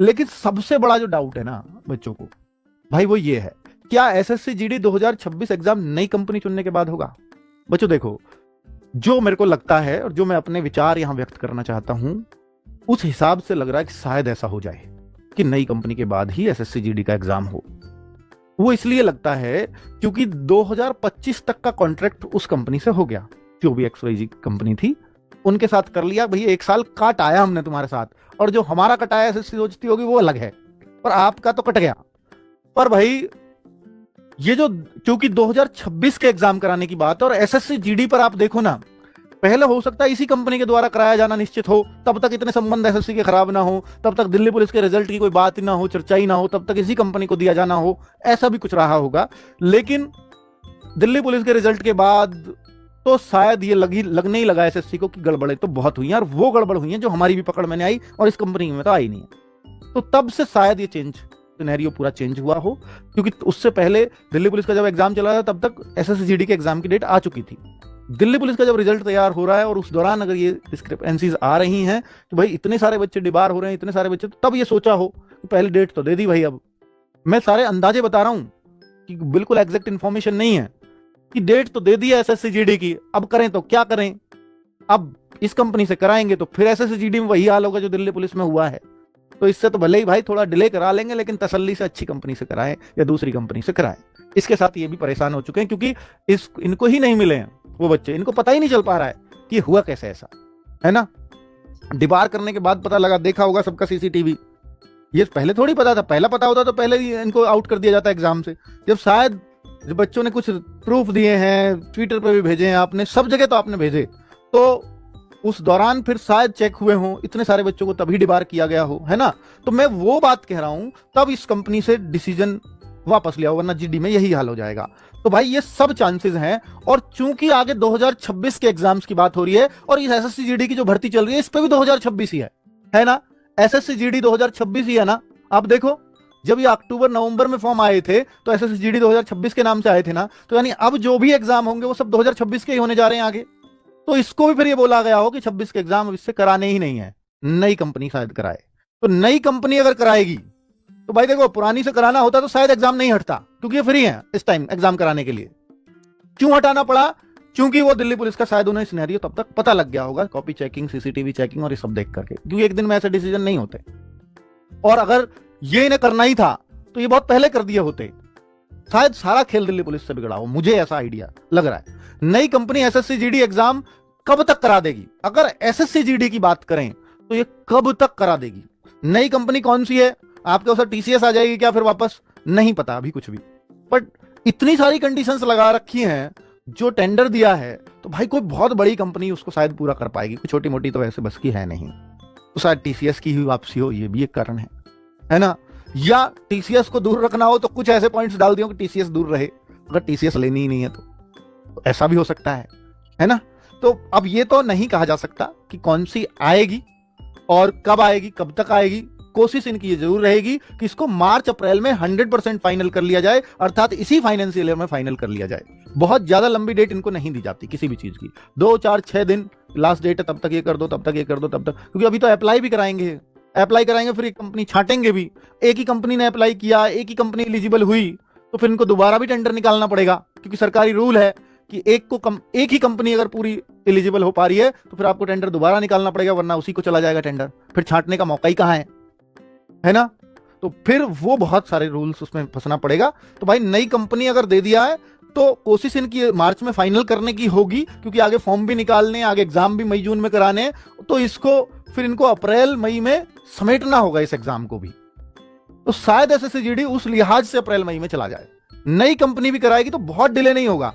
लेकिन सबसे बड़ा जो डाउट है ना बच्चों को भाई वो ये है, क्या एसएससी जीडी 2026 एग्जाम नई कंपनी चुनने के बाद होगा? बच्चों देखो, जो मेरे को लगता है और जो मैं अपने विचार यहां व्यक्त करना चाहता हूं, उस हिसाब से लग रहा है कि शायद ऐसा हो जाए कि नई कंपनी के बाद ही एसएससी जीडी का एग्जाम हो। वो इसलिए लगता है क्योंकि 2025 तक का कॉन्ट्रैक्ट उस कंपनी से हो गया, जो भी XYZ कंपनी थी उनके साथ कर लिया। भैया 1 साल काट आया हमने तुम्हारे साथ, और जो हमारा कटाया एसएससी सोचती होगी वो अलग है, पर आपका तो कट गया। पर भाई ये जो, क्योंकि 2026 के एग्जाम कराने की बात है, और एसएससी जीडी पर आप देखो ना, पहले हो सकता है इसी कंपनी के द्वारा कराया जाना निश्चित हो, तब तक इतने संबंध एसएससी के खराब ना हो, तब तक दिल्ली पुलिस के रिजल्ट की कोई बात ही ना हो, चर्चा ही ना हो, तब तक इसी कंपनी को दिया जाना हो, ऐसा भी कुछ रहा होगा। लेकिन दिल्ली पुलिस के रिजल्ट के बाद तो शायद ये लगने ही लगा एसएससी को कि गड़बड़े तो बहुत हुई हैं, और वो गड़बड़ हुई हैं जो हमारी भी पकड़ में नहीं आई और इस कंपनी में तो आई नहीं है। तो तब से शायद ये सिनेरियो पूरा चेंज हुआ हो, क्योंकि उससे पहले दिल्ली पुलिस का जब एग्जाम चला था तब तक एसएससी जीडी के एग्जाम की डेट आ चुकी थी। दिल्ली पुलिस का जब रिजल्ट तैयार हो रहा है और उस दौरान अगर ये डिस्क्रिपेंसीज आ रही हैं तो भाई इतने सारे बच्चे डिबार हो रहे हैं, इतने सारे बच्चे, तो तब ये सोचा हो कि पहले डेट तो दे दी भाई। अब मैं सारे अंदाजे बता रहा हूं कि बिल्कुल एग्जैक्ट इंफॉर्मेशन नहीं है, कि डेट तो दे दी है एसएससी जीडी की, अब करें तो क्या करें। अब इस कंपनी से कराएंगे तो फिर एसएससी जीडी में वही हाल होगा जो दिल्ली पुलिस में हुआ है। तो इससे तो भले ही भाई थोड़ा डिले करा लेंगे, लेकिन तसल्ली से अच्छी कंपनी से कराएं या दूसरी कंपनी से कराएं। इसके साथ ये भी परेशान हो चुके हैं, क्योंकि इनको ही नहीं मिले हैं वो बच्चे, इनको पता ही नहीं चल पा रहा है कि हुआ कैसे ऐसा, है ना। डिबार करने के बाद पता लगा, देखा होगा सबका सीसीटीवी, ये पहले थोड़ी पता था। पहला पता होता तो पहले ही इनको आउट कर दिया जाता एग्जाम से। जब बच्चों ने कुछ प्रूफ दिए हैं, ट्विटर पे भी भेजे हैं आपने, सब जगह तो आपने भेजे, तो उस दौरान फिर शायद चेक हुए हों इतने सारे बच्चों को, तभी डिबार किया गया हो, है ना। तो मैं वो बात कह रहा हूं, तब इस कंपनी से डिसीजन वापस लिया हो, वरना जीडी में यही हाल हो जाएगा। तो भाई ये सब चांसेस हैं, और चूंकि आगे 2026 के एग्जाम्स की बात हो रही है, और इस एसएससी जीडी की जो भर्ती चल रही है इस पे भी 2026 ही है ना। एसएससी जीडी 2026 ही है ना। आप देखो, जब ये अक्टूबर नवंबर में फॉर्म आए थे तो एसएससी जीडी 2026 के नाम से आए थे ना, तो यानी अब जो भी एग्जाम होंगे वो सब 2026 के ही होने जा रहे हैं आगे। तो इसको भी फिर ये बोला गया हो कि 26 के एग्जाम अब इससे कराने ही नहीं है, नई कंपनी शायद कराए। तो नई कंपनी अगर कराएगी तो भाई देखो, पुरानी से कराना होता तो शायद एग्जाम नहीं हटता, क्योंकि ये फ्री है इस टाइम एग्जाम कराने के लिए। क्यों हटाना पड़ा? क्योंकि वो दिल्ली पुलिस का शायद उन्हें सिनेरियो तब तक पता लग गया होगा, कॉपी चेकिंग, सीसीटीवी चेकिंग और ये सब देख करके, क्योंकि एक दिन में ऐसे डिसीजन नहीं होते। और अगर ये इन्हें करना ही था तो ये बहुत पहले कर दिए होते। शायद सारा खेल दिल्ली पुलिस से बिगड़ा हो, मुझे ऐसा आइडिया लग रहा है। नई कंपनी एसएससी जीडी एग्जाम कब तक करा देगी? अगर एसएससी जीडी की बात करें तो ये कब तक करा देगी? नई कंपनी कौन सी है? आपके उस टीसीएस आ जाएगी क्या फिर वापस? नहीं पता अभी कुछ भी, बट इतनी सारी कंडीशंस लगा रखी हैं, जो टेंडर दिया है तो भाई कोई बहुत बड़ी कंपनी उसको शायद पूरा कर पाएगी, कोई छोटी मोटी तो वैसे बस की है नहीं। तो शायद टीसीएस की ही वापसी हो, ये भी एक कारण है ना। या टीसीएस को दूर रखना हो तो कुछ ऐसे पॉइंट्स डाल दियो कि टीसीएस दूर रहे, अगर टीसीएस लेनी ही नहीं है तो ऐसा भी हो सकता है ना। तो अब ये तो नहीं कहा जा सकता कि कौन सी आएगी और कब आएगी, कब तक आएगी। कोशिश इनकी ये जरूर रहेगी कि इसको मार्च अप्रैल में 100% फाइनल कर लिया जाए, अर्थात इसी फाइनेंशियल ईयर में फाइनल कर लिया जाए। बहुत ज्यादा लंबी डेट इनको नहीं दी जाती किसी भी चीज की, 2, 4, 6 दिन लास्ट डेट है, तब तक ये कर दो, तब तक ये कर दो, तब तक, क्योंकि अभी तो अप्लाई भी कराएंगे, फिर एक कंपनी छाटेंगे भी। एक ही कंपनी ने अप्लाई किया, एक ही कंपनी एलिजिबल हुई, तो फिर इनको दोबारा भी टेंडर निकालना पड़ेगा, क्योंकि सरकारी रूल है कि एक ही कंपनी अगर पूरी एलिजिबल हो पा रही है तो फिर आपको टेंडर दोबारा निकालना पड़ेगा, वरना उसी को चला जाएगा टेंडर, फिर छांटने का मौका ही कहां है ना। तो फिर वो बहुत सारे रूल्स उसमें फंसना पड़ेगा। तो भाई नई कंपनी अगर दे दिया है तो कोशिश इनकी मार्च में फाइनल करने की होगी, क्योंकि आगे फॉर्म भी निकालने, आगे एग्जाम भी मई जून में कराने, तो इसको फिर इनको अप्रैल मई में समेटना होगा इस एग्जाम को भी। तो शायद एसएससी जीडी उस लिहाज से अप्रैल मई में चला जाए। नई कंपनी भी कराएगी तो बहुत डिले नहीं होगा।